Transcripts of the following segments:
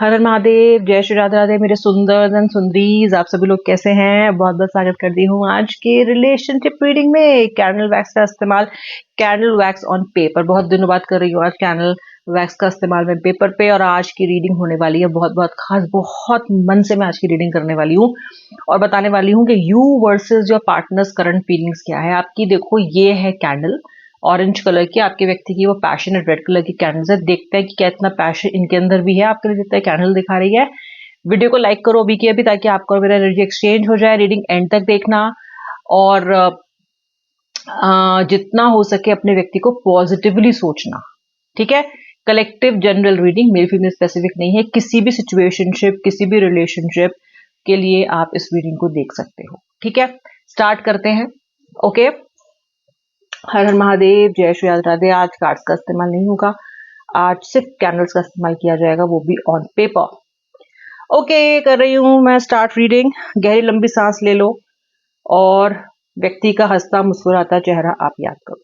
हर हर महादेव, जय श्री राधे राधे मेरे सुंदर एंड सुंदरीज। आप सभी लोग कैसे हैं? बहुत बहुत स्वागत करती हूँ आज के रिलेशनशिप रीडिंग में। कैंडल वैक्स का इस्तेमाल, कैंडल वैक्स ऑन पेपर, बहुत दिनों बाद कर रही हूँ आज कैंडल वैक्स का इस्तेमाल में पेपर पे। और आज की रीडिंग होने वाली है बहुत बहुत खास, बहुत मन से मैं आज की रीडिंग करने वाली हूँ और बताने वाली हूँ कि you versus your partners current feelings क्या है आपकी। देखो, ये है कैंडल ऑरेंज कलर की, आपके व्यक्ति की वो पैशनेट रेड कलर की कैंडल्स है। देखते हैं कि क्या इतना पैशन इनके अंदर भी है आपके लिए जितना कैंडल दिखा रही है। वीडियो को लाइक करो अभी की अभी, ताकि आपका और मेरा एनर्जी एक्सचेंज हो जाए। रीडिंग एंड तक देखना और जितना हो सके अपने व्यक्ति को पॉजिटिवली सोचना, ठीक है। Collective general reading, male female specific नहीं है। किसी भी सिचुएशनशिप, किसी भी रिलेशनशिप के लिए आप इस रीडिंग को देख सकते हो, ठीक है। स्टार्ट करते हैं। ओके, हर हर महादेव, जय श्री राधे राधे। आज कार्ड्स का इस्तेमाल नहीं होगा, आज सिर्फ कैंडल्स का इस्तेमाल किया जाएगा, वो भी ऑन पेपर। ओके, कर रही हूं मैं स्टार्ट रीडिंग। गहरी लंबी सांस ले लो और व्यक्ति का हंसता मुस्कुराता चेहरा आप याद करो।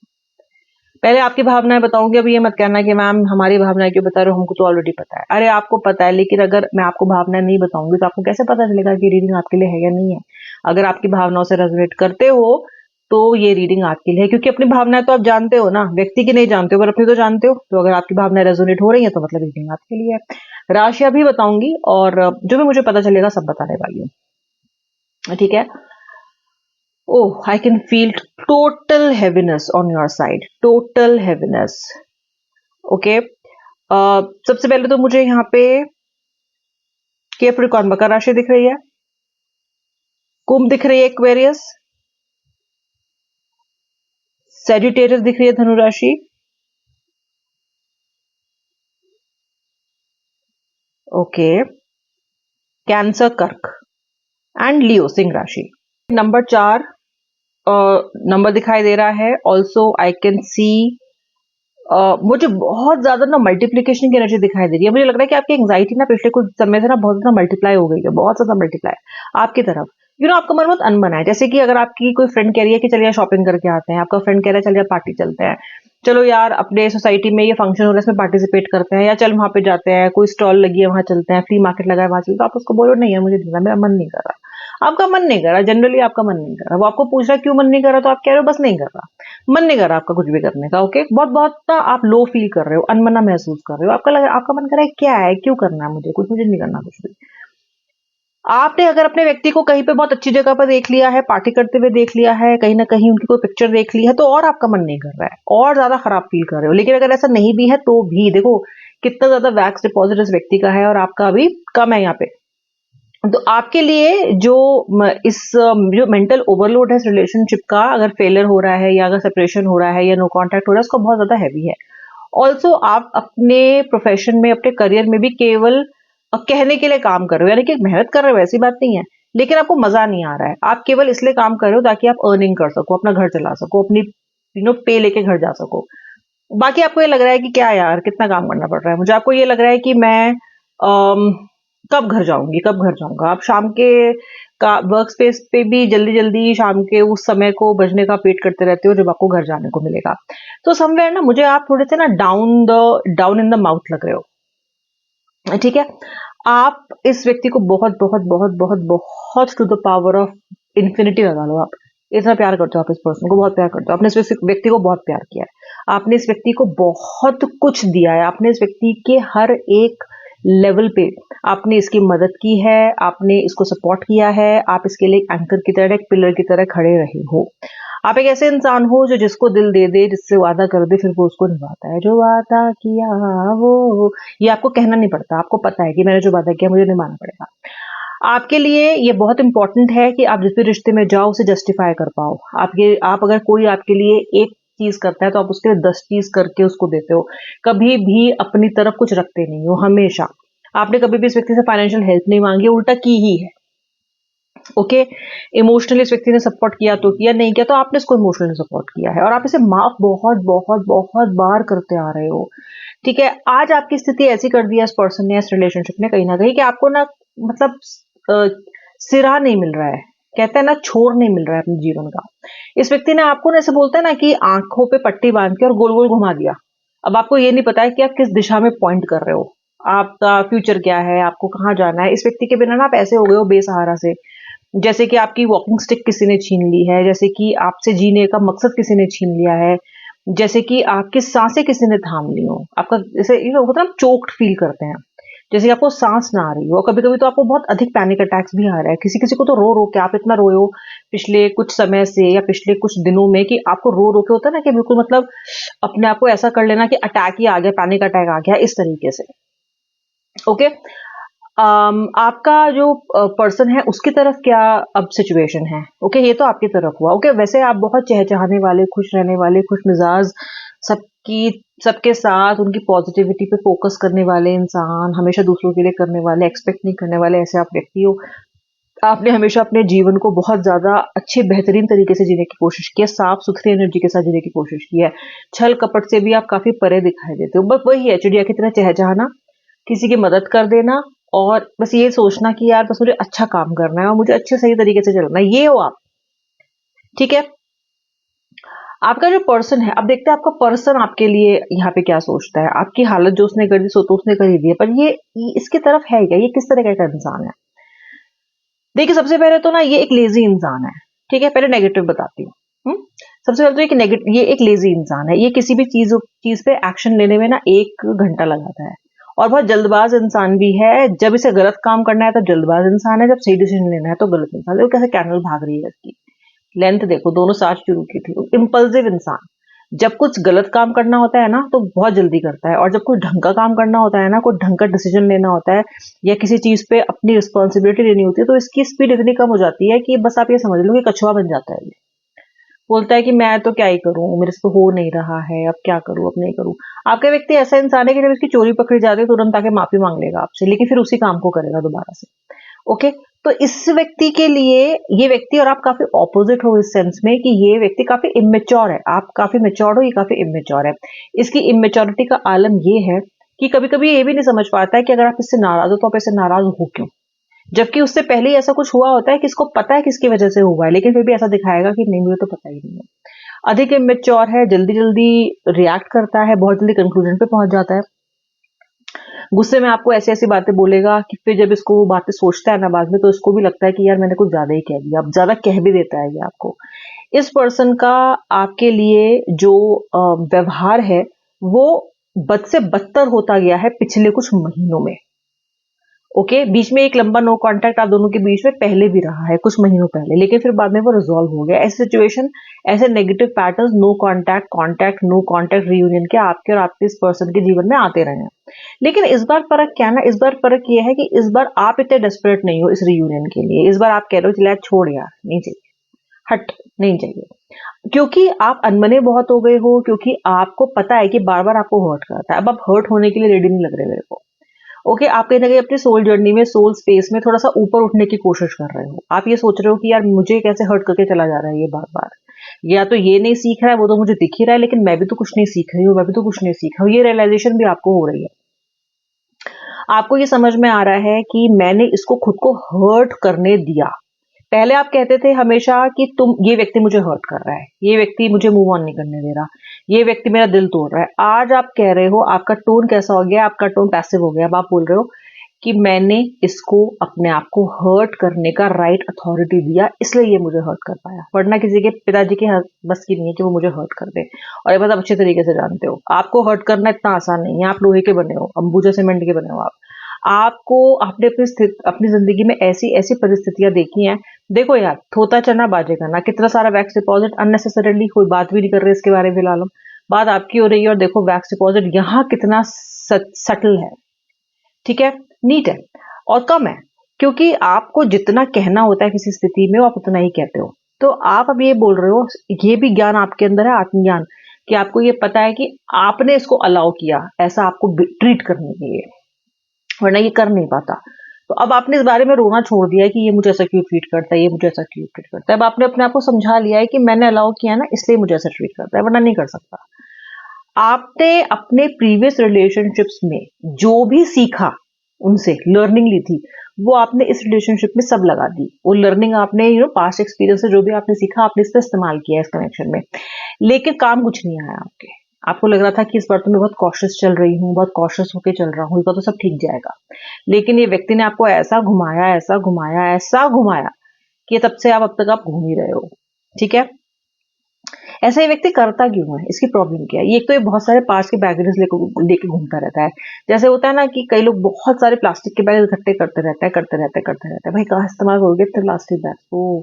पहले आपकी भावनाएं बताऊंगी। अभी ये मत कहना कि मैम हमारी भावनाएं क्यों बता रहे हो, हमको तो ऑलरेडी पता है। अरे आपको पता है, लेकिन अगर मैं आपको भावनाएं नहीं बताऊंगी तो आपको कैसे पता चलेगा कि रीडिंग आपके लिए है या नहीं है। अगर आपकी भावनाओं से रेजोनेट करते हो तो ये रीडिंग आपके लिए है, क्योंकि अपनी भावनाएं तो आप जानते हो ना, व्यक्ति की नहीं जानते हो पर अपनी तो जानते हो। तो अगर आपकी भावनाएं रेजोनेट हो रही है तो मतलब रीडिंग आपके लिए है। राशियां भी बताऊंगी और जो भी मुझे पता चलेगा सब बताने वाली हूँ, ठीक है। Oh, I can feel total heaviness on your side, total heaviness. Okay, सबसे पहले तो मुझे यहाँ पे कैप्रिकॉर्न मकर राशि दिख रही है, कुंभ दिख रही है, एक्वेरियस, सैजिटेरियस दिख रही है, धनु राशि, ओके, कैंसर कर्क एंड लियो सिंह राशि। नंबर 4 नंबर दिखाई दे रहा है। ऑल्सो आई कैन सी, मुझे बहुत ज्यादा ना मल्टीप्लीकेशन की एनर्जी दिखाई दे रही है। मुझे लग रहा है कि आपकी एंग्जाइटी ना पिछले कुछ समय से ना बहुत ज्यादा मल्टीप्लाई हो गई है, बहुत ज्यादा मल्टीप्लाई आपकी तरफ। आपका मन बहुत अनबना है। जैसे कि अगर आपकी कोई फ्रेंड कह रही है कि चलिए शॉपिंग करके आते हैं, आपका फ्रेंड कह रहा है चलिए पार्टी चलते हैं, चलो यार अपने सोसाइटी में ये फंक्शन हो रहा है इसमें पार्टिसिपेट करते हैं, या चल वहां पे जाते हैं, कोई स्टॉल लगी है वहां चलते हैं, फ्री मार्केट लगा है वहां चलते हैं। तो आप उसको बोलो नहीं है मुझे नहीं करना, मेरा मन नहीं कर रहा। आपका मन नहीं कर रहा, जनरली आपका मन नहीं कर रहा। वो आपको पूछ रहा क्यों मन नहीं कर रहा, तो आप कह रहे हो बस नहीं कर रहा, मन नहीं कर रहा आपका कुछ भी करने का। ओके, बहुत बहुत ना आप लो फील कर रहे हो, अनमना महसूस कर रहे हो। आपका मन कर रहा है क्या है, क्यों करना है मुझे कुछ, मुझे नहीं करना कुछ भी। आपने अगर अपने व्यक्ति को कहीं पे बहुत अच्छी जगह पर देख लिया है, पार्टी करते हुए देख लिया है, कहीं ना कहीं उनकी कोई पिक्चर देख ली है, तो और आपका मन नहीं कर रहा है, और ज्यादा खराब फील कर रहे हो। लेकिन अगर ऐसा नहीं भी है तो भी देखो कितना ज्यादा वैक्स डिपॉजिट इस व्यक्ति का है और आपका अभी कम है यहाँ पे। तो आपके लिए जो मेंटल ओवरलोड है इस रिलेशनशिप का, अगर फेलियर हो रहा है या अगर सेपरेशन हो रहा है या नो कांटेक्ट हो रहा है, उसका बहुत ज्यादा हैवी है। ऑल्सो आप अपने प्रोफेशन में, अपने करियर में भी केवल कहने के लिए काम कर रहे हो, यानी कि मेहनत कर रहे हो, ऐसी बात नहीं है, लेकिन आपको मजा नहीं आ रहा है। आप केवल इसलिए काम कर रहे हो ताकि आप अर्निंग कर सको, अपना घर चला सको, अपनी पे लेके घर जा सको। बाकी आपको ये लग रहा है कि क्या यार कितना काम करना पड़ रहा है मुझे। आपको ये लग रहा है कि मैं कब घर जाऊंगी, कब घर जाऊंगा। आप शाम के का वर्क स्पेस पे भी जल्दी जल्दी शाम के उस समय को बजने का वेट करते रहते हो जब आपको घर जाने को मिलेगा। तो समवेयर ना मुझे आप थोड़े से ना डाउन इन द माउथ लग रहे हो, ठीक है। आप इस व्यक्ति को बहुत बहुत बहुत बहुत बहुत to the power of infinity लगा लो। आप इतना प्यार करते हो, आप इस पर्सन को बहुत प्यार करते हो, आपने इस व्यक्ति को बहुत प्यार किया है, आपने इस व्यक्ति को बहुत कुछ दिया है, आपने इस व्यक्ति के हर एक लेवल पे आपने इसकी मदद की है, आपने इसको सपोर्ट किया है, आप इसके लिए एंकर की तरह, एक पिलर की तरह खड़े रहे हो। आप एक ऐसे इंसान हो जो जिसको दिल दे दे, जिससे वादा कर दे फिर वो उसको निभाता है। जो वादा किया वो, ये आपको कहना नहीं पड़ता, आपको पता है कि मैंने जो वादा किया मुझे निभाना पड़ेगा। आपके लिए ये बहुत इंपॉर्टेंट है कि आप जिस भी रिश्ते में जाओ उसे जस्टिफाई कर पाओ। आप अगर कोई आपके लिए एक चीज करता है तो आप उसके लिए 10 चीज करके उसको देते हो, कभी भी अपनी तरफ कुछ रखते नहीं हो। हमेशा आपने कभी भी इस व्यक्ति से फाइनेंशियल हेल्प नहीं मांगी, उल्टा की ही है। ओके, इमोशनली इस व्यक्ति ने सपोर्ट किया तो किया, नहीं किया तो आपने इसको इमोशनली सपोर्ट किया है, और आप इसे माफ बहुत बहुत बहुत बार करते आ रहे हो, ठीक है। आज आपकी स्थिति ऐसी कर दी है इस पर्सन ने, इस रिलेशनशिप ने, कहीं ना कहीं कि आपको ना मतलब सिरा नहीं मिल रहा है, कहते हैं ना छोर नहीं मिल रहा है अपने जीवन का। इस व्यक्ति ने आपको ना, ऐसे बोलते हैं ना कि आंखों पे पट्टी बांध के और गोल गोल घुमा दिया। अब आपको ये नहीं पता है कि आप किस दिशा में पॉइंट कर रहे हो। आपका फ्यूचर क्या है, आपको कहाँ जाना है। इस व्यक्ति के बिना ना आप ऐसे हो गए हो बेसहारा से, जैसे कि आपकी वॉकिंग स्टिक किसी ने छीन ली है, जैसे कि आपसे जीने का मकसद किसी ने छीन लिया है, जैसे कि आपकी सांसें किसी ने थाम ली हो। आपका जैसे होता है ना, चोक्ड फील करते हैं, जैसे कि आपको सांस ना आ रही हो। कभी कभी तो आपको बहुत अधिक पैनिक अटैक्स भी आ रहा है। किसी किसी को तो रो रो के आप इतना रोए हो पिछले कुछ समय से या पिछले कुछ दिनों में कि आपको रो रो के होता है ना कि बिल्कुल मतलब अपने आप को ऐसा कर लेना कि अटैक ही आ गया, पैनिक अटैक आ गया, इस तरीके से। ओके। आपका जो पर्सन है उसकी तरफ क्या अब सिचुएशन है। ओके, ये तो आपकी तरफ हुआ। ओके, वैसे आप बहुत चहचहाने वाले, खुश रहने वाले, खुश मिजाज, सबकी सबके साथ उनकी पॉजिटिविटी पे फोकस करने वाले इंसान, हमेशा दूसरों के लिए करने वाले, एक्सपेक्ट नहीं करने वाले, ऐसे आप व्यक्ति हो। आपने हमेशा अपने जीवन को बहुत ज्यादा अच्छे बेहतरीन तरीके से जीने की कोशिश की है, साफ सुथरी एनर्जी के साथ जीने की कोशिश की है। छल कपट से भी आप काफी परे दिखाई देते हो। बस वही है, चिड़िया की तरह चहचहाना, किसी की मदद कर देना, और बस ये सोचना कि यार बस मुझे अच्छा काम करना है और मुझे अच्छे सही तरीके से चलना है, ये हो आप। ठीक है। आपका जो पर्सन है, अब देखते हैं आपका पर्सन आपके लिए यहाँ पे क्या सोचता है। आपकी हालत जो उसने कर दी सो तो उसने कर ही दी है, पर ये इसकी तरफ है क्या, ये किस तरह का इंसान है। देखिए, सबसे पहले तो ना ये एक लेजी इंसान है। ठीक है, पहले नेगेटिव बताती हूँ। सबसे पहले तो एक नेगेटिव, ये एक लेजी इंसान है। ये किसी भी चीज चीज पे एक्शन लेने में ना 1 घंटा लगाता है, और बहुत जल्दबाज इंसान भी है। जब इसे गलत काम करना है तो जल्दबाज इंसान है, जब सही डिसीजन लेना है तो गलत इंसान है। वो कैसे कैंडल भाग रही है इसकी, लेंथ देखो, दोनों साथ शुरू की थी। इम्पल्सिव इंसान, जब कुछ गलत काम करना होता है ना तो बहुत जल्दी करता है, और जब कुछ ढंग का काम करना होता है ना, कोई ढंग का डिसीजन लेना होता है या किसी चीज पे अपनी रिस्पॉन्सिबिलिटी लेनी होती है, तो इसकी स्पीड इतनी कम हो जाती है कि बस आप ये समझ लो कि कछुआ बन जाता है। बोलता है कि मैं तो क्या ही करूं, मेरे से तो हो नहीं रहा है, अब क्या करूं, अब नहीं करूं। आपका व्यक्ति ऐसा इंसान है कि जब इसकी चोरी पकड़ी जाती है तुरंत आके माफी मांग लेगा आपसे, लेकिन फिर उसी काम को करेगा दोबारा से। ओके। तो इस व्यक्ति के लिए, ये व्यक्ति और आप काफी ऑपोजिट हो इस सेंस में कि ये व्यक्ति काफी इमेच्योर है, आप काफी मेच्योर हो, ये काफी इमेच्योर है। इसकी इमेच्योरिटी का आलम ये है कि कभी कभी ये भी नहीं समझ पाता है कि अगर आप इससे नाराज हो तो आप इससे नाराज हो क्यों, जबकि उससे पहले ही ऐसा कुछ हुआ होता है कि इसको पता है किसकी वजह से हुआ है, लेकिन फिर भी ऐसा दिखाएगा कि नहीं, मुझे तो पता ही नहीं है। अधिक इमेच्योर है, जल्दी जल्दी रिएक्ट करता है, बहुत जल्दी कंक्लूजन पे पहुंच जाता है। गुस्से में आपको ऐसी ऐसी बातें बोलेगा कि फिर जब इसको वो बातें सोचता है ना बाद में, तो इसको भी लगता है कि यार मैंने कुछ ज्यादा ही कह दिया। अब ज्यादा कह भी देता है ये आपको। इस पर्सन का आपके लिए जो व्यवहार है वो बद से बदतर होता गया है पिछले कुछ महीनों में। ओके, बीच में एक लंबा नो कांटेक्ट आप दोनों के बीच में पहले भी रहा है, कुछ महीनों पहले, लेकिन फिर बाद में वो रिजॉल्व हो गया। ऐसी सिचुएशन, ऐसे negative patterns, no contact, contact, no contact, reunion के आपके और आपके इस पर्सन के जीवन में आते रहे हैं। लेकिन इस बार फर्क क्या है ना, इस बार फर्क ये है कि इस बार आप इतने डेस्परेट नहीं हो इस रियूनियन के लिए। इस बार आप कह रहे हो चला छोड़ यार, नहीं चाहिए, हट, नहीं चाहिए, क्योंकि आप अनमने बहुत हो गए हो, क्योंकि आपको पता है कि बार बार आपको हर्ट करता है। अब आप हर्ट होने के लिए रेडी नहीं लग रहे मेरे को। ओके, आप कहीं ना कहीं अपनी सोल जर्नी में, सोल स्पेस में थोड़ा सा ऊपर उठने की कोशिश कर रहे हो। आप ये सोच रहे हो कि यार मुझे कैसे हर्ट करके चला जा रहा है ये बार बार, या तो ये नहीं सीख रहा है, वो तो मुझे दिख ही रहा है, लेकिन मैं भी तो कुछ नहीं सीख रही हूँ, मैं भी तो कुछ नहीं सीख रहा हूँ। ये रियलाइजेशन भी आपको हो रही है। आपको ये समझ में आ रहा है कि मैंने इसको खुद को हर्ट करने दिया। पहले आप कहते थे हमेशा कि तुम, ये व्यक्ति मुझे हर्ट कर रहा है, ये व्यक्ति मुझे मूव ऑन नहीं करने दे रहा, ये व्यक्ति मेरा दिल तोड़ रहा है। आज आप कह रहे हो, आपका टोन कैसा हो गया, आपका टोन पैसिव हो गया। अब आप बोल रहे हो कि मैंने इसको अपने आप को हर्ट करने का राइट अथॉरिटी दिया, इसलिए ये मुझे हर्ट कर पाया, वरना किसी के पिताजी के बस की नहीं है कि वो मुझे हर्ट कर दे। और ये बात आप अच्छे तरीके से जानते हो, आपको हर्ट करना इतना आसान नहीं है। आप लोहे के बने हो, अंबुजा सीमेंट के बने हो आप। आपको आपने अपनी जिंदगी में ऐसी ऐसी परिस्थितियां देखी हैं। देखो यार, थोता चना बाजे करना, कितना सारा वैक्स डिपॉजिट अननेसेसरली, कोई बात भी नहीं कर रहे इसके बारे में फिलहाल हम, बात आपकी हो रही है। और देखो वैक्स डिपॉजिट यहाँ कितना सटल है, ठीक है, नीट है और कम है, क्योंकि आपको जितना कहना होता है किसी स्थिति में वो आप उतना ही कहते हो। तो आप अब ये बोल रहे हो, ये भी ज्ञान आपके अंदर है, आत्मज्ञान, कि आपको ये पता है कि आपने इसको अलाउ किया ऐसा आपको ट्रीट करने के लिए, वरना ये कर नहीं पाता। तो अब आपने इस बारे में रोना छोड़ दिया है कि ये मुझे ऐसा क्यों ट्रीट करता है, ये मुझे ऐसा क्यों ट्रीट करता है। अब आपने अपने आप को समझा लिया है कि मैंने अलाउ किया है ना, इसलिए मुझे ऐसा ट्रीट करता है, वरना नहीं कर सकता। आपने अपने प्रीवियस रिलेशनशिप्स में जो भी सीखा, उनसे लर्निंग ली थी, वो आपने इस रिलेशनशिप में सब लगा दी। वो लर्निंग आपने पास्ट एक्सपीरियंस से जो भी आपने सीखा, आपने इसका इस्तेमाल किया इस कनेक्शन में, लेकिन काम कुछ नहीं आया आपके। आपको लग रहा था कि इस बार तो मैं बहुत कॉशियस चल रही हूँ, बहुत कॉशियस होके चल रहा हूँ, इस बार तो सब ठीक जाएगा। लेकिन ये व्यक्ति ने आपको ऐसा घुमाया, ऐसा घुमाया, ऐसा घुमाया कि तब से आप अब तक आप घूम ही रहे हो। ठीक है, ऐसा ये व्यक्ति करता क्यों है, इसकी प्रॉब्लम क्या है? ये एक तो ये बहुत सारे पास के बैगेज लेके घूमता रहता है। जैसे होता है ना कि कई लोग बहुत सारे प्लास्टिक के बैग इकट्ठे करते रहते हैं। भाई कहाँ इस्तेमाल करोगे इतने प्लास्टिक बैग? ओ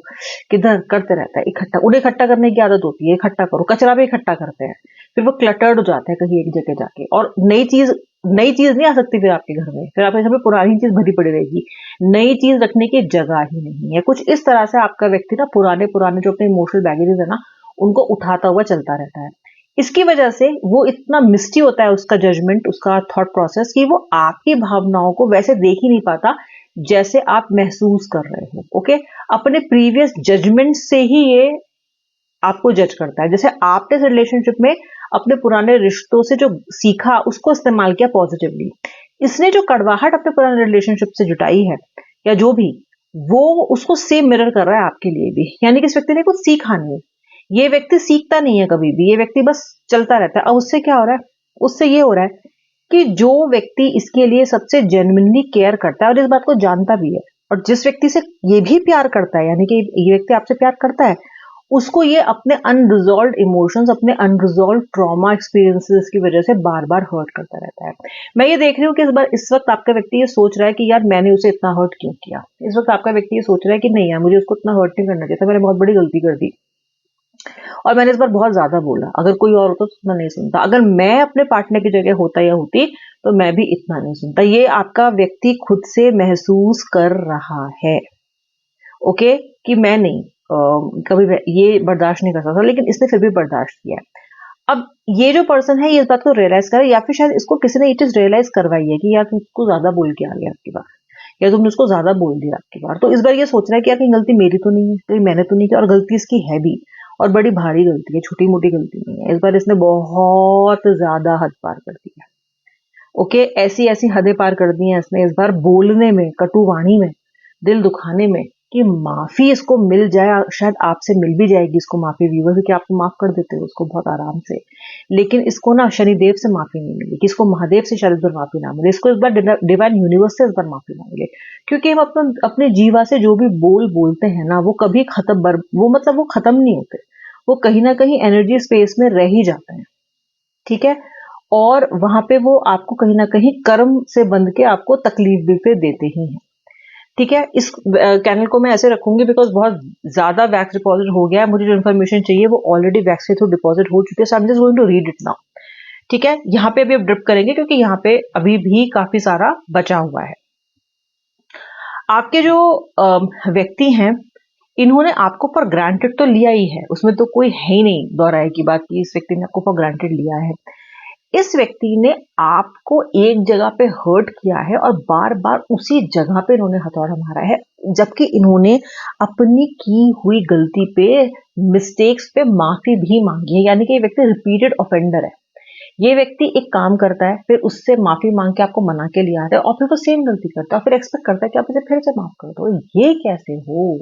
किधर करते रहता है इकट्ठा। उन्हें इकट्ठा करने की आदत होती है, इकट्ठा करो, कचरा भी इकट्ठा करते हैं, फिर वो क्लटर्ड हो जाता है कहीं एक जगह जाके, और नई चीज नहीं आ सकती फिर आपके घर में, फिर आपके घर में पुरानी चीज भरी पड़ी रहेगी, नई चीज रखने की जगह ही नहीं है। कुछ इस तरह से आपका व्यक्ति ना पुराने पुराने जो अपने इमोशनल बैगेजेस है ना, उनको उठाता हुआ चलता रहता है। इसकी वजह से वो इतना मिस्टी होता है उसका जजमेंट, उसका थॉट प्रोसेस, कि वो आपकी भावनाओं को वैसे देख ही नहीं पाता जैसे आप महसूस कर रहे हो। ओके, अपने प्रीवियस जजमेंट से ही ये आपको जज करता है। जैसे आपने इस रिलेशनशिप में अपने पुराने रिश्तों से जो सीखा उसको इस्तेमाल किया पॉजिटिवली, इसने जो कड़वाहट अपने पुराने रिलेशनशिप से जुटाई है या जो भी, वो उसको सेम मिरर कर रहा है आपके लिए भी। यानी कि इस व्यक्ति ने कुछ सीखा नहीं, ये व्यक्ति सीखता नहीं है कभी भी, ये व्यक्ति बस चलता रहता है। अब उससे क्या हो रहा है? उससे ये हो रहा है कि जो व्यक्ति इसके लिए सबसे जेन्युइनली केयर करता है और इस बात को जानता भी है, और जिस व्यक्ति से ये भी प्यार करता है, यानी कि ये व्यक्ति आपसे प्यार करता है, उसको ये अपने अनरिजॉल्व इमोशंस, अपने अनरिजॉल्व ट्रॉमा एक्सपीरियंसेस की वजह से बार बार हर्ट करता रहता है। मैं ये देख रही हूँ कि इस वक्त आपका व्यक्ति ये सोच रहा है कि यार मैंने उसे इतना हर्ट क्यों किया। इस वक्त आपका व्यक्ति ये सोच रहा है कि नहीं यार, मुझे उसको इतना हर्ट नहीं करना चाहिए था, मैंने बहुत बड़ी गलती कर दी और मैंने इस बार बहुत ज्यादा बोला। अगर कोई और होता तो इतना नहीं सुनता, अगर मैं अपने पार्टनर की जगह होता या होती तो मैं भी इतना नहीं सुनता। ये आपका व्यक्ति खुद से महसूस कर रहा है, ओके, कि मैं नहीं कभी ये बर्दाश्त नहीं कर सकता, लेकिन इसने फिर भी बर्दाश्त किया है। अब ये जो पर्सन है ये इस बात को रियलाइज करे, या फिर शायद इसको किसी ने ये चीज रियलाइज करवाई है कि यार तुम उसको ज्यादा बोल के आ गया आपकी बार, या तुमने उसको ज्यादा बोल दिया आपकी बार। तो इस बार ये सोच रहा है कि यार कहीं गलती मेरी तो नहीं है, कहीं मैंने तो नहीं किया, और गलती इसकी है भी, और बड़ी भारी गलती है, छोटी मोटी गलती नहीं है। इस बार इसने बहुत ज्यादा हद पार कर दी है। ओके, ऐसी ऐसी हदें पार कर दी हैं इसने इस बार, बोलने में, कटुवाणी में, दिल दुखाने में, कि माफी इसको मिल जाए, शायद आपसे मिल भी जाएगी इसको माफी व्यूवर, क्योंकि आप तो माफ कर देते हो उसको बहुत आराम से। लेकिन इसको ना शनिदेव से माफी नहीं मिली, कि इसको महादेव से शायद इस बार माफी ना मिले, इसको इस बार डिवाइन यूनिवर्स से इस बार माफी ना मिले। क्योंकि हम अपने जीवा से जो भी बोलते हैं ना, वो कभी वो खत्म नहीं होते, वो कहीं ना कहीं एनर्जी स्पेस में रह ही जाते हैं। ठीक है, और वहां पे वो आपको कहीं ना कहीं कर्म से बंध के आपको तकलीफ भी फिर देते ही हैं। ठीक है, इस कैनल को मैं ऐसे रखूंगी बिकॉज बहुत ज्यादा वैक्स डिपॉजिट हो गया है, मुझे जो इन्फॉर्मेशन चाहिए वो ऑलरेडी वैक्स के थ्रू डिपॉजिट हो चुकी है, so I am just going to read it now. ठीक है, यहाँ पे अभी अब ड्रिप करेंगे क्योंकि यहाँ पे अभी भी काफी सारा बचा हुआ है। आपके जो व्यक्ति हैं, इन्होंने आपको फॉर ग्रांटेड तो लिया ही है, उसमें तो कोई है ही नहीं दोहराए की बात कि इस व्यक्ति ने आपको फॉर ग्रांटेड लिया है। इस व्यक्ति ने आपको एक जगह पे हर्ट किया है और बार बार उसी जगह पे इन्होंने हथौड़ा मारा है, जबकि इन्होंने अपनी की हुई गलती पे, मिस्टेक्स पे माफी भी मांगी है। यानी कि ये व्यक्ति रिपीटेड ऑफेंडर है। ये व्यक्ति एक काम करता है, फिर उससे माफी मांग के आपको मना के लिया आता है, और फिर वो सेम गलती करता है और फिर एक्सपेक्ट करता है कि आप इसे फिर से माफ कर दो। ये कैसे हो,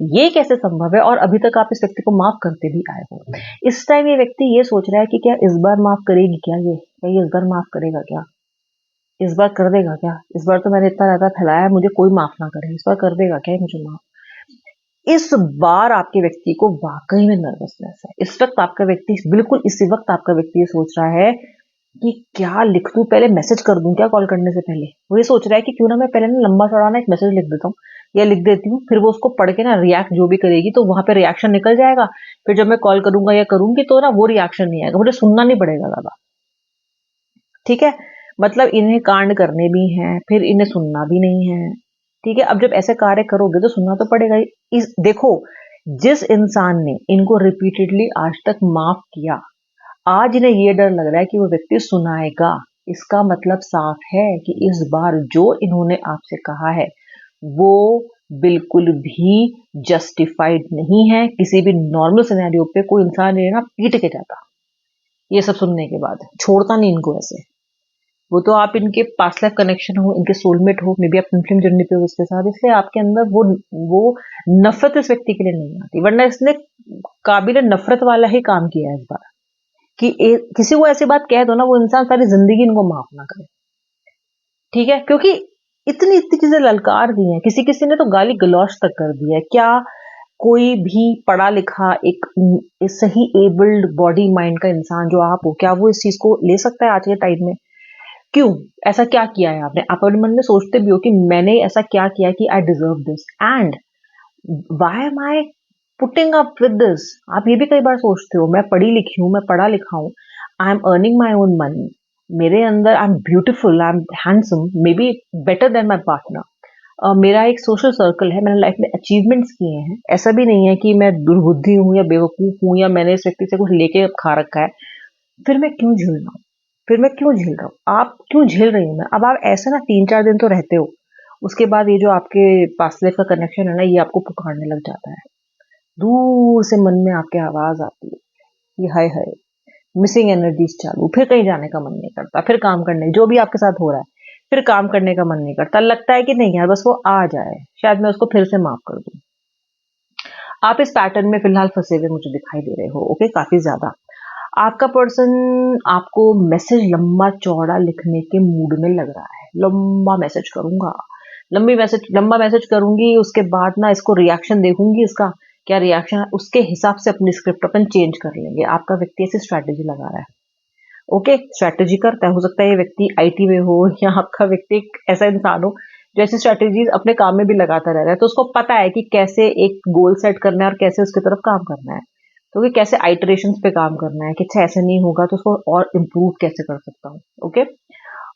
ये कैसे संभव है? और अभी तक आप इस व्यक्ति को माफ करते भी आए हो। इस टाइम ये व्यक्ति ये सोच रहा है कि क्या इस बार माफ करेगी, क्या ये इस बार माफ करेगा, क्या इस बार कर देगा, क्या इस बार तो मैंने इतना ज्यादा फैलाया, मुझे कोई माफ ना करे, इस बार कर देगा क्या मुझे माफ? इस बार आपके व्यक्ति को वाकई में नर्वसनेस है। इस वक्त आपका व्यक्ति, बिल्कुल इसी वक्त आपका व्यक्ति ये सोच रहा है कि क्या लिख दूं, पहले मैसेज कर दूं क्या कॉल करने से पहले। वो ये सोच रहा है कि क्यों ना मैं पहले ना लंबा चौड़ा ना एक मैसेज लिख देता हूँ या लिख देती हूँ, फिर वो उसको पढ़ के ना रिएक्ट जो भी करेगी तो वहां पे रिएक्शन निकल जाएगा, फिर जब मैं कॉल करूंगा या करूंगी तो ना वो रिएक्शन नहीं आएगा, मुझे सुनना नहीं पड़ेगा ज्यादा। ठीक है, मतलब इन्हें कांड करने भी हैं, फिर इन्हें सुनना भी नहीं है। ठीक है, अब जब ऐसे कार्य करोगे तो सुनना तो पड़ेगा ही। देखो, जिस इंसान ने इनको रिपीटेडली आज तक माफ किया, आज इन्हें ये डर लग रहा है कि वो व्यक्ति सुनाएगा। इसका मतलब साफ है कि इस बार जो इन्होंने आपसे कहा है वो बिल्कुल भी जस्टिफाइड नहीं है। किसी भी नॉर्मल सिनेरियो पे कोई इंसान ये ना पीट के जाता, ये सब सुनने के बाद छोड़ता नहीं इनको ऐसे। वो तो आप इनके पास्ट लाइफ कनेक्शन हो, इनके सोलमेट हो, मे बी आप फिल्म जर्नी पे हो उसके साथ, इसलिए आपके अंदर वो नफरत इस व्यक्ति के लिए नहीं आती, वरना इसने काबिल नफरत वाला ही काम किया है इस बार। कि किसी को ऐसी बात कह दो ना, वो इंसान सारी जिंदगी इनको माफ ना करे, ठीक है, क्योंकि इतनी इतनी चीजें ललकार दी हैं, किसी किसी ने तो गाली गलौज तक कर दिया है। क्या कोई भी पढ़ा लिखा एक सही एबल्ड बॉडी माइंड का इंसान जो आप हो, क्या वो इस चीज को ले सकता है आज के टाइम में? क्यों? ऐसा क्या किया है आपने? आप अपने मन में सोचते भी हो कि मैंने ऐसा क्या किया कि I deserve this, and why am I putting up with this? आप ये भी कई बार सोचते हो, मैं पढ़ी लिखी हूँ, मैं पढ़ा लिखा हूँ, I am earning my own money, मेरे अंदर I am beautiful, I am handsome, may be better than my partner, मेरा एक सोशल सर्कल है, मैंने लाइफ में अचीवमेंट्स किए हैं, ऐसा भी नहीं है कि मैं दुर्बुद्धि हूँ या बेवकूफ हूँ या मैंने इस व्यक्ति से कुछ लेके खा रखा है, फिर मैं क्यों झेल रहा हूँ? फिर मैं क्यों झेल रहा हूँ? आप क्यों झेल रही हूँ मैं? अब आप ऐसे ना 3-4 दिन तो रहते हो, उसके बाद ये जो आपके पास्ट लाइफ का कनेक्शन है ना, ये आपको पुकारने लग जाता है, दूर से मन में आपके आवाज आती है कि हाय हाय, मिसिंग एनर्जीज चालू, फिर कहीं जाने का मन नहीं करता, फिर काम करने, जो भी आपके साथ हो रहा है, फिर काम करने का मन नहीं करता, लगता है कि नहीं यार बस वो आ जाए, शायद मैं उसको फिर से माफ कर दूं। आप इस पैटर्न में फिलहाल फंसे हुए मुझे दिखाई दे रहे हो, ओके, काफी ज्यादा। आपका पर्सन आपको मैसेज लंबा चौड़ा लिखने के मूड में लग रहा है, लंबा मैसेज करूंगा, लंबा मैसेज करूंगी, उसके बाद ना इसको रिएक्शन देखूंगी, इसका क्या रिएक्शन है, उसके हिसाब से अपनी स्क्रिप्ट अपन चेंज कर लेंगे। आपका व्यक्ति ऐसी स्ट्रैटेजी लगा रहा है, ओके, स्ट्रैटेजी करता है, हो सकता है ये व्यक्ति आईटी में हो या आपका व्यक्ति एक ऐसा इंसान हो जो ऐसी स्ट्रैटेजीज अपने काम में भी लगाता रह रहा है, तो उसको पता है कि कैसे एक गोल सेट करना है और कैसे उसकी तरफ काम करना है, तो कि कैसे आइटरेशंस पे काम करना है, कि अच्छा ऐसे नहीं होगा तो उसको और इम्प्रूव कैसे कर सकता हूँ, ओके।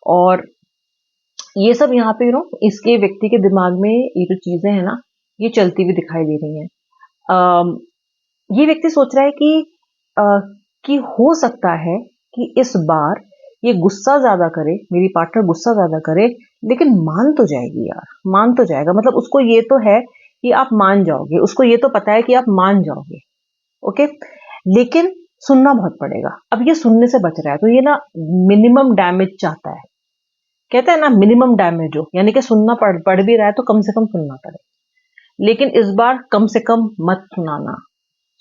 और ये सब यहाँ पे इसके व्यक्ति के दिमाग में ये जो चीजें हैं ना, ये चलती हुई दिखाई दे रही हैं। ये व्यक्ति सोच रहा है अ, कि हो सकता है कि इस बार ये गुस्सा ज्यादा करे, मेरी पार्टनर गुस्सा ज्यादा करे, लेकिन मान तो जाएगी यार, मान तो जाएगा, मतलब उसको ये तो है कि आप मान जाओगे, उसको ये तो पता है कि आप मान जाओगे, ओके, लेकिन सुनना बहुत पड़ेगा। अब ये सुनने से बच रहा है, तो ये ना मिनिमम डैमेज चाहता है, कहते हैं ना मिनिमम डैमेज हो, यानी कि सुनना पड़ भी रहा है तो कम से कम सुनना पड़े, लेकिन इस बार कम से कम मत सुनाना,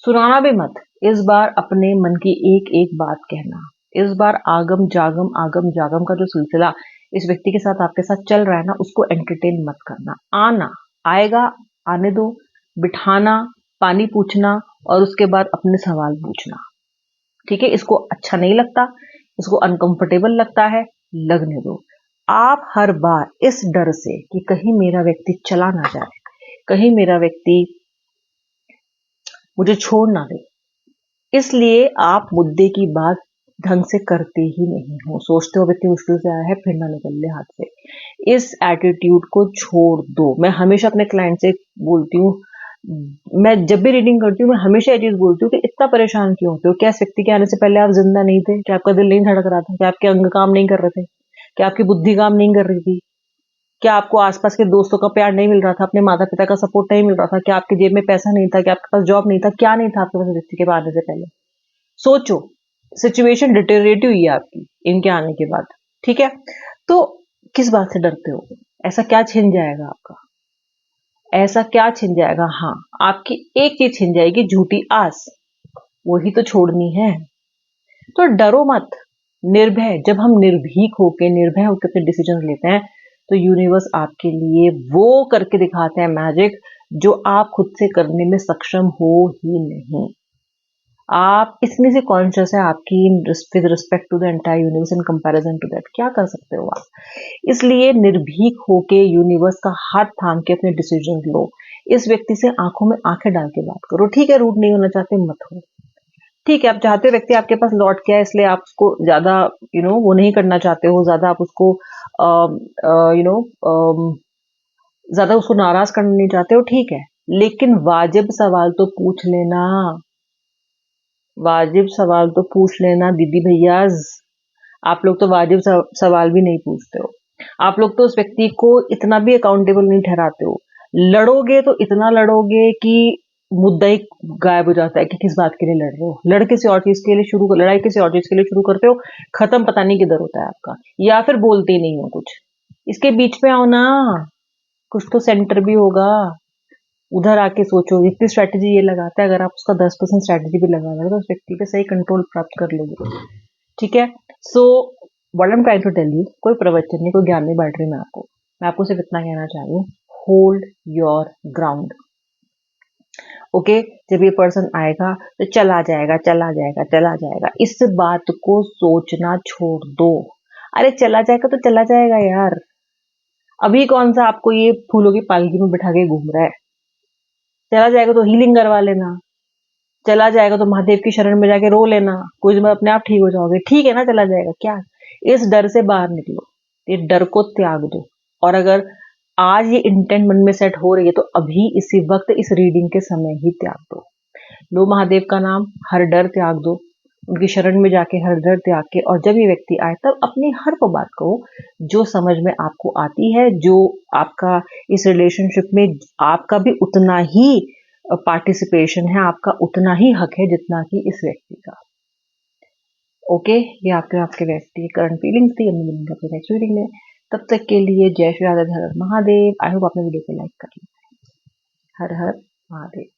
सुनाना भी मत, इस बार अपने मन की एक एक बात कहना। इस बार आगम जागम का जो सिलसिला इस व्यक्ति के साथ आपके साथ चल रहा है ना, उसको एंटरटेन मत करना, आना आएगा, आने दो, बिठाना, पानी पूछना और उसके बाद अपने सवाल पूछना, ठीक है। इसको अच्छा नहीं लगता, इसको अनकंफर्टेबल लगता है, लगने दो। आप हर बार इस डर से कि कहीं मेरा व्यक्ति चला ना जाए, कहीं मेरा व्यक्ति मुझे छोड़ ना दे, इसलिए आप मुद्दे की बात ढंग से करते ही नहीं हो, सोचते हो व्यक्ति मुश्किल से आया है फिर ना निकल ले हाथ से। इस एटीट्यूड को छोड़ दो। मैं हमेशा अपने क्लाइंट से बोलती हूँ, मैं जब भी रीडिंग करती हूँ मैं हमेशा ये चीज बोलती हूँ कि इतना परेशान क्यों होते हो? क्या इस व्यक्ति के आने से पहले आप जिंदा नहीं थे? क्या आपका दिल नहीं धड़क रहा था? क्या आपके अंग काम नहीं कर रहे थे? क्या आपकी बुद्धि काम नहीं कर रही थी? क्या आपको आसपास के दोस्तों का प्यार नहीं मिल रहा था? अपने माता पिता का सपोर्ट नहीं मिल रहा था? क्या आपकी जेब में पैसा नहीं था? क्या आपके पास जॉब नहीं था? क्या नहीं था आपके पास व्यक्ति के आने से पहले? सोचो, सिचुएशन डिटेरिएट हुई है आपकी इनके आने के बाद, ठीक है। तो किस बात से डरते हो? ऐसा क्या छिन जाएगा आपका? ऐसा क्या छिन जाएगा? हाँ, आपकी एक चीज छिन जाएगी, झूठी आस, वही तो छोड़नी है। तो डरो मत, निर्भय, जब हम निर्भीक होके निर्भय होकर अपने डिसीजन लेते हैं तो यूनिवर्स आपके लिए वो करके दिखाते हैं मैजिक जो आप खुद से करने में सक्षम हो ही नहीं। आप इसमें से कॉन्शियस है आपकी with respect to the entire universe in comparison to that, क्या कर सकते हो आप? इसलिए निर्भीक होके यूनिवर्स का हाथ थाम के अपने डिसीजन लो। इस व्यक्ति से आंखों में आंखें डाल के बात करो, ठीक है, रूट नहीं होना चाहते मत हो, ठीक है, आप चाहते हो व्यक्ति आपके पास लौट के आए, इसलिए आप उसको ज्यादा वो नहीं करना चाहते हो, ज्यादा आप उसको यू नो ज्यादा उसको नाराज करना नहीं चाहते हो, ठीक है, लेकिन वाजिब सवाल तो पूछ लेना, वाजिब सवाल तो पूछ लेना दीदी भैया। आप लोग तो वाजिब सवाल भी नहीं पूछते हो, आप लोग तो उस व्यक्ति को इतना भी अकाउंटेबल नहीं ठहराते हो, लड़ोगे तो इतना लड़ोगे कि मुद्दा ही गायब हो जाता है कि किस बात के लिए लड़ रहे हो, लड़ किसी और चीज के लिए शुरू, लड़ाई किसी और चीज के लिए शुरू करते हो, खत्म पता नहीं किधर होता है आपका, या फिर बोलते ही नहीं हो कुछ। इसके बीच में आओ ना, कुछ तो सेंटर भी होगा, उधर आके सोचो, इतनी स्ट्रैटेजी ये लगाता है, अगर आप उसका 10% स्ट्रैटेजी भी लगा लोगे तो उस व्यक्ति पे सही कंट्रोल प्राप्त कर लोगे। ठीक है, so what I am trying to tell you, कोई प्रवचन नहीं, कोई ज्ञान नहीं बांट रही मैं आपको सिर्फ इतना कहना चाह रही हूँ, होल्ड योर ग्राउंड। ओके, जब ये पर्सन आएगा तो चला जाएगा चला जाएगा चला जाएगा, इस बात को सोचना छोड़ दो। अरे चला जाएगा तो चला जाएगा यार, अभी कौन सा आपको ये फूलों की पालकी में बिठा के घूम रहा है। चला जाएगा तो हीलिंग करवा लेना, चला जाएगा तो महादेव की शरण में जाके रो लेना, कुछ दिन बाद अपने आप ठीक हो जाओगे। ठीक है ना, चला जाएगा क्या, इस डर से बाहर निकलो, ये डर को त्याग दो। और अगर आज ये इंटेंट मन में सेट हो रही है तो अभी इसी वक्त इस रीडिंग के समय ही त्याग दो। लो महादेव का नाम, हर डर त्याग दो, उनकी शरण में जाके हर डर त्याग के, और जब ये व्यक्ति आए तब अपनी हर वो बात कहो जो समझ में आपको आती है, जो आपका इस रिलेशनशिप में आपका भी उतना ही पार्टिसिपेशन है, आपका उतना ही हक है जितना कि इस व्यक्ति का। ओके, ये आपके आपके व्यक्ति करंट फीलिंग्स थी, हमने मिलेंगे अपने नेक्स्ट रीडिंग में। तब तक के लिए जय श्री राधा, हर हर महादेव। आई होप आपने वीडियो को लाइक कर लिया। हर हर महादेव।